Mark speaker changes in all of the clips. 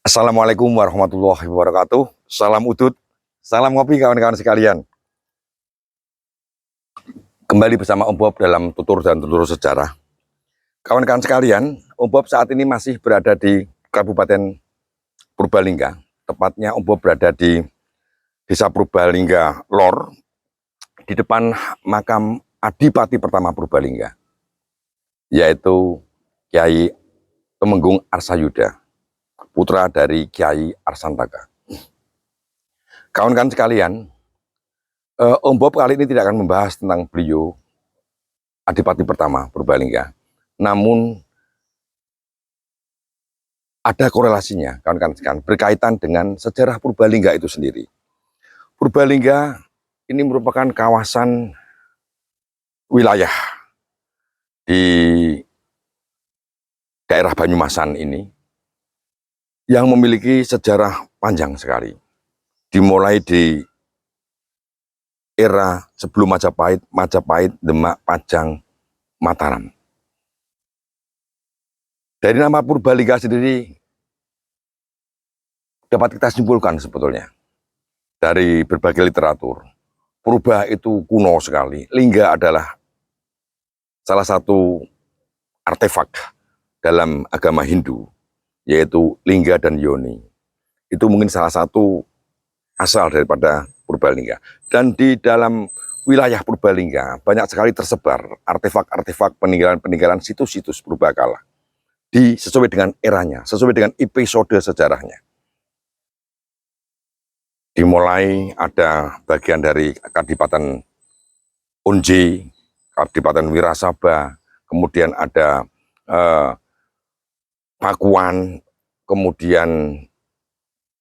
Speaker 1: Assalamualaikum warahmatullahi wabarakatuh. Salam udut, salam ngopi kawan-kawan sekalian. Kembali bersama Om Bob dalam tutur dan tutur sejarah. Kawan-kawan sekalian, Om Bob saat ini masih berada di Kabupaten Purbalingga. Tepatnya Om Bob berada di Desa Purbalingga Lor, di depan makam Adipati pertama Purbalingga, yaitu Kiai Temenggung Arsayuda, putra dari Kiai Arsantaka. Kawan-kawan sekalian, Om Bob kali ini tidak akan membahas tentang beliau Adipati pertama Purbalingga, namun ada korelasinya kawan-kawan sekalian berkaitan dengan sejarah Purbalingga itu sendiri. Purbalingga ini merupakan kawasan wilayah di daerah Banyumasan ini yang memiliki sejarah panjang sekali, dimulai di era sebelum Majapahit, Demak, Pajang, Mataram. Dari nama Purbalingga sendiri dapat kita simpulkan sebetulnya dari berbagai literatur. Purba itu kuno sekali. Lingga adalah salah satu artefak dalam agama Hindu, yaitu lingga dan yoni. Itu mungkin salah satu asal daripada Purbalingga. Dan di dalam wilayah Purbalingga banyak sekali tersebar artefak-artefak peninggalan-peninggalan situs-situs purbakala. Sesuai dengan eranya, sesuai dengan episode sejarahnya. Dimulai ada bagian dari Kadipaten Unji, Kadipaten Wirasaba, kemudian ada Pakuan, kemudian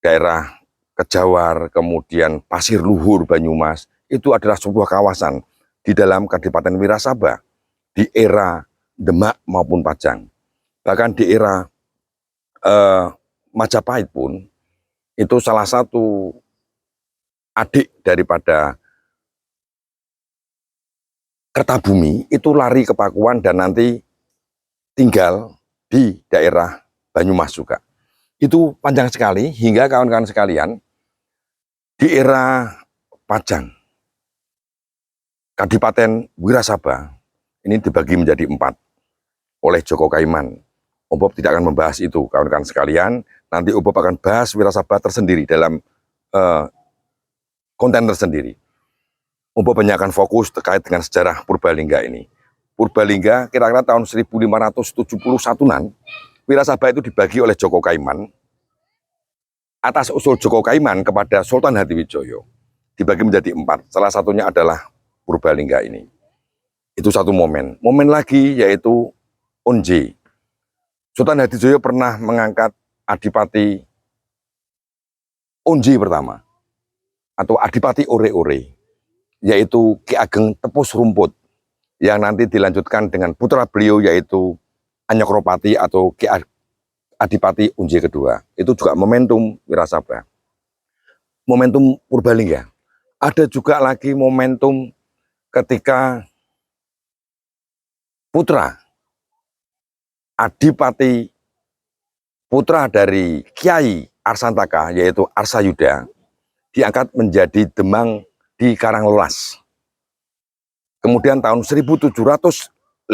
Speaker 1: daerah Kejawar, kemudian Pasir Luhur Banyumas. Itu adalah sebuah kawasan di dalam Kadipaten Wirasaba di era Demak maupun Pajang. Bahkan di era Majapahit pun itu salah satu adik daripada Kertabumi itu lari ke Pakuan dan nanti tinggal di daerah Banyumas juga. Itu panjang sekali hingga kawan-kawan sekalian di era Pajang, Kadipaten Wirasaba ini dibagi menjadi 4 oleh Joko Kaiman. Om Bob tidak akan membahas itu kawan-kawan sekalian. Nanti Om Bob akan bahas Wirasaba tersendiri dalam konten tersendiri. Om Bob banyak akan fokus terkait dengan sejarah Purbalingga ini. Purbalingga kira-kira tahun 1571-an, Wirasaba itu dibagi oleh Joko Kaiman atas usul Joko Kaiman kepada Sultan Hadiwijoyo. Dibagi menjadi 4, salah satunya adalah Purbalingga ini. Itu satu momen. Momen lagi yaitu Unji. Sultan Hadiwijoyo pernah mengangkat Adipati Unji pertama, atau Adipati Ore-Ore, yaitu Ki Ageng Tepus Rumput, yang nanti dilanjutkan dengan putra beliau yaitu Anyokropati atau Ki Adipati Unji kedua. Itu juga momentum Wirasaba. Momentum Purbalingga. Ada juga lagi momentum ketika putra Adipati, putra dari Kiai Arsantaka yaitu Arsayuda, diangkat menjadi Demang di Karanglelas. Kemudian tahun 1758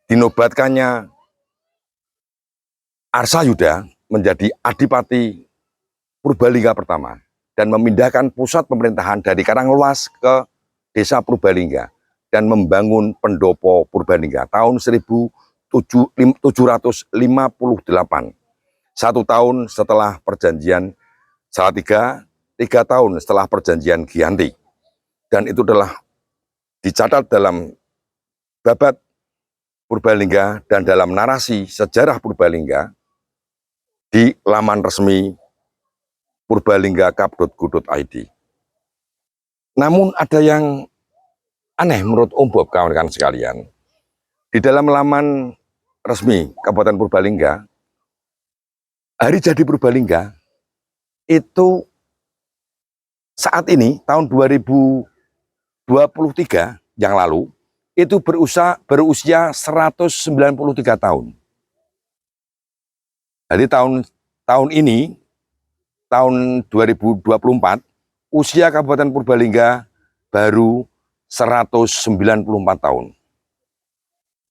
Speaker 1: dinobatkannya Arsayuda menjadi Adipati Purbalingga pertama dan memindahkan pusat pemerintahan dari Karanglelas ke Desa Purbalingga dan membangun pendopo Purbalingga tahun 1758. 1 tahun setelah perjanjian Salatiga, 3 tahun setelah perjanjian Giyanti. Dan itu adalah dicatat dalam babat Purbalingga dan dalam narasi sejarah Purbalingga di laman resmi purbalinggakap.go.id. Namun ada yang aneh menurut Om Bob kawan-kawan sekalian. Di dalam laman resmi Kabupaten Purbalingga, hari jadi Purbalingga itu saat ini tahun 2023 yang lalu itu berusia 193 tahun. Jadi tahun ini, tahun 2024, usia Kabupaten Purbalingga baru 194 tahun.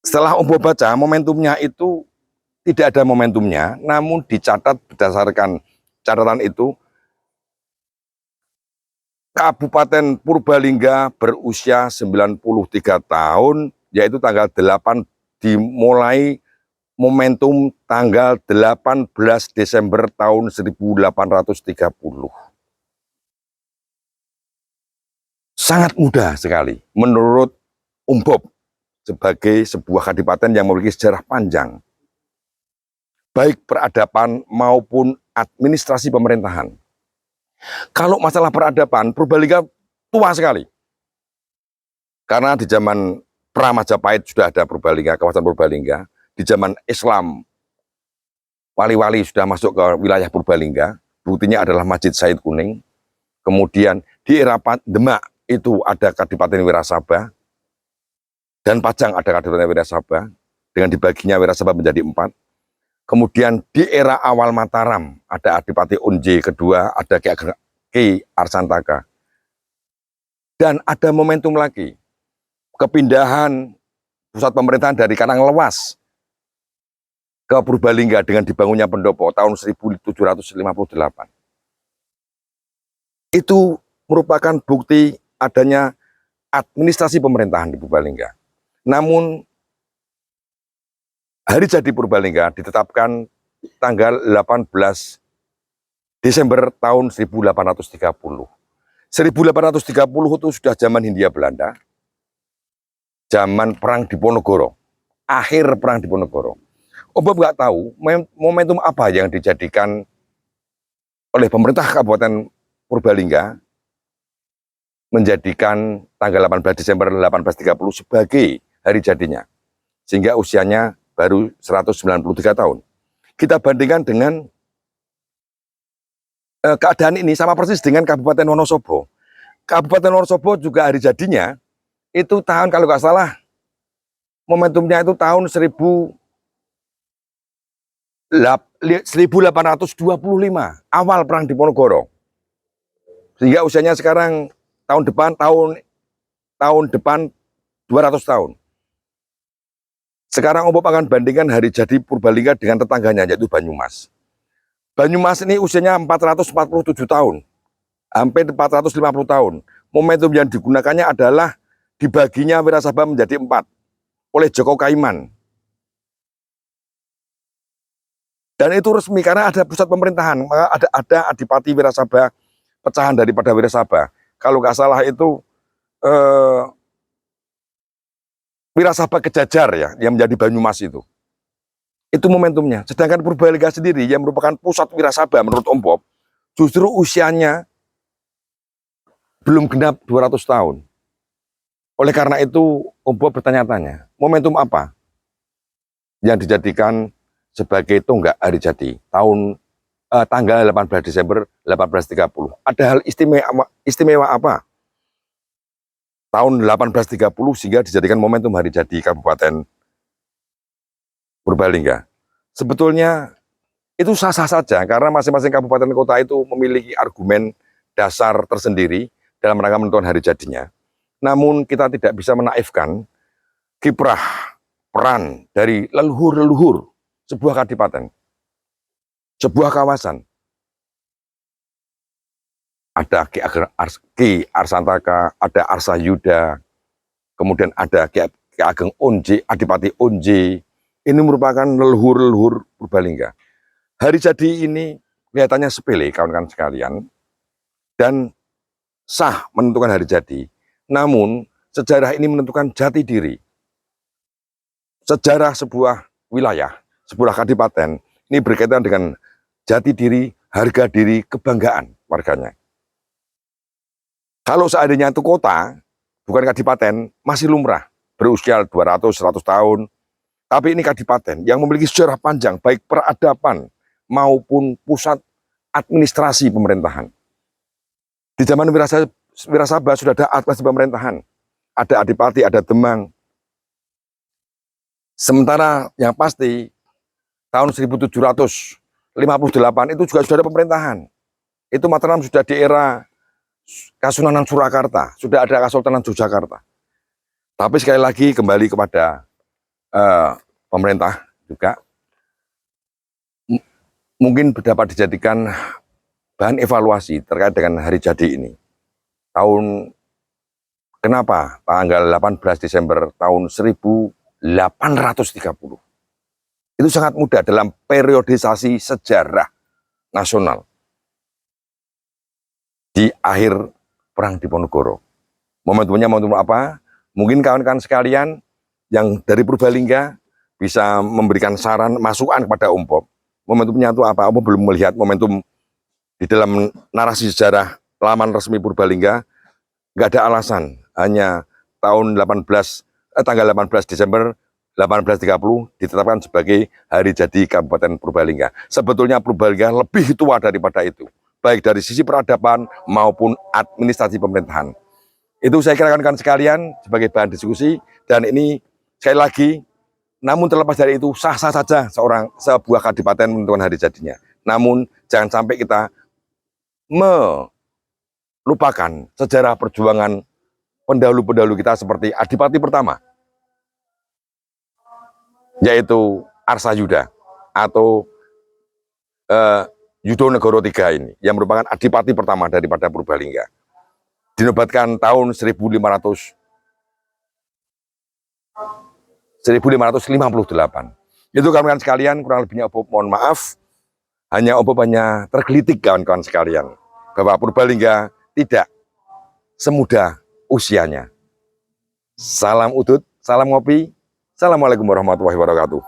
Speaker 1: Setelah Om Bob baca, momentumnya itu tidak ada momentumnya, namun dicatat berdasarkan catatan itu, Kabupaten Purbalingga berusia 93 tahun, yaitu tanggal 8 dimulai momentum tanggal 18 Desember tahun 1830. Sangat mudah sekali menurut Om Bob sebagai sebuah kadipaten yang memiliki sejarah panjang, baik peradaban maupun administrasi pemerintahan. Kalau masalah peradaban, Purbalingga tua sekali. Karena di zaman Pra-Majapahit sudah ada Purbalingga, kawasan Purbalingga. Di zaman Islam, wali-wali sudah masuk ke wilayah Purbalingga. Buktinya adalah Masjid Said Kuning. Kemudian di era Demak itu ada Kadipaten Wirasaba. Dan Pajang ada Kadipaten Wirasaba. Dengan dibaginya Wirasaba menjadi 4. Kemudian di era awal Mataram ada Adipati Unji kedua, ada Ki Arsantaka. Dan ada momentum lagi, kepindahan pusat pemerintahan dari Karanglewas ke Purbalingga dengan dibangunnya pendopo tahun 1758. Itu merupakan bukti adanya administrasi pemerintahan di Purbalingga. Namun hari jadi Purbalingga ditetapkan tanggal 18 Desember tahun 1830. 1830 itu sudah zaman Hindia Belanda, zaman Perang Diponegoro, akhir Perang Diponegoro. Om Bob nggak tahu momentum apa yang dijadikan oleh pemerintah Kabupaten Purbalingga menjadikan tanggal 18 Desember 1830 sebagai hari jadinya. Sehingga usianya baru 193 tahun. Kita bandingkan dengan keadaan ini sama persis dengan Kabupaten Wonosobo. Kabupaten Wonosobo juga hari jadinya itu tahun, kalau nggak salah, momentumnya itu tahun 1825, awal Perang Diponegoro. Sehingga usianya sekarang tahun depan 200 tahun. Sekarang Om Bob akan bandingkan hari jadi Purbalingga dengan tetangganya, yaitu Banyumas. Banyumas ini usianya 447 tahun, hampir 450 tahun. Momentum yang digunakannya adalah dibaginya Wirasaba menjadi 4 oleh Joko Kaiman. Dan itu resmi karena ada pusat pemerintahan, maka ada Adipati Wirasaba, pecahan daripada Wirasaba. Kalau nggak salah itu Wirasaba Kejajar ya, yang menjadi Banyumas itu. Itu momentumnya. Sedangkan Purbalingga sendiri yang merupakan pusat Wirasaba menurut Om Bob, justru usianya belum genap 200 tahun. Oleh karena itu, Om Bob bertanya-tanya, momentum apa yang dijadikan sebagai tonggak hari jadi tanggal 18 Desember 1830. Ada hal istimewa apa tahun 1830 sehingga dijadikan momentum hari jadi Kabupaten Purbalingga? Sebetulnya itu sah-sah saja karena masing-masing kabupaten kota itu memiliki argumen dasar tersendiri dalam rangka menentukan hari jadinya. Namun kita tidak bisa menaifkan kiprah peran dari leluhur-leluhur sebuah kadipaten, sebuah kawasan. Ada Ki Arsantaka, ada Arsayuda, kemudian ada Ki Ageng Unji, Adipati Unji. Ini merupakan leluhur-leluhur Purbalingga. Hari jadi ini kelihatannya sepele, kawan-kawan sekalian, dan sah menentukan hari jadi. Namun sejarah ini menentukan jati diri. Sejarah sebuah wilayah, sebuah kadipaten, ini berkaitan dengan jati diri, harga diri, kebanggaan warganya. Kalau seandainya itu kota, bukan kadipaten, masih lumrah, berusia 200-100 tahun. Tapi ini kadipaten yang memiliki sejarah panjang, baik peradaban maupun pusat administrasi pemerintahan. Di zaman Wirasaba sudah ada administrasi pemerintahan. Ada Adipati, ada Demang. Sementara yang pasti, tahun 1700 58 itu juga sudah ada pemerintahan. Itu Mataram sudah di era Kasunanan Surakarta, sudah ada Kesultanan Yogyakarta. Tapi sekali lagi kembali kepada pemerintah juga, mungkin dapat dijadikan bahan evaluasi terkait dengan hari jadi ini. Kenapa tanggal 18 Desember tahun 1830? Itu sangat mudah dalam periodisasi sejarah nasional di akhir Perang Diponegoro. Momentumnya momentum apa? Mungkin kawan-kawan sekalian yang dari Purbalingga bisa memberikan saran, masukan kepada Om Bob. Momentumnya itu apa? Om Bob belum melihat momentum di dalam narasi sejarah laman resmi Purbalingga. Nggak ada alasan, hanya tanggal 18 Desember 1830 ditetapkan sebagai hari jadi Kabupaten Purbalingga. Sebetulnya Purbalingga lebih tua daripada itu, baik dari sisi peradaban maupun administrasi pemerintahan. Itu saya kira kan sekalian sebagai bahan diskusi, dan ini sekali lagi, namun terlepas dari itu sah-sah saja sebuah kadipaten menentukan hari jadinya. Namun jangan sampai kita melupakan sejarah perjuangan pendahulu-pendahulu kita seperti Adipati pertama, yaitu Arsayuda atau Yudonegoro III ini, yang merupakan adipati pertama daripada Purbalingga. Dinobatkan tahun 1558. Itu kawan-kawan sekalian, kurang lebihnya Om Bob mohon maaf. Om Bob hanya tergelitik kawan-kawan sekalian, bahwa Purbalingga tidak semudah usianya. Salam udut, salam ngopi. Assalamualaikum warahmatullahi wabarakatuh.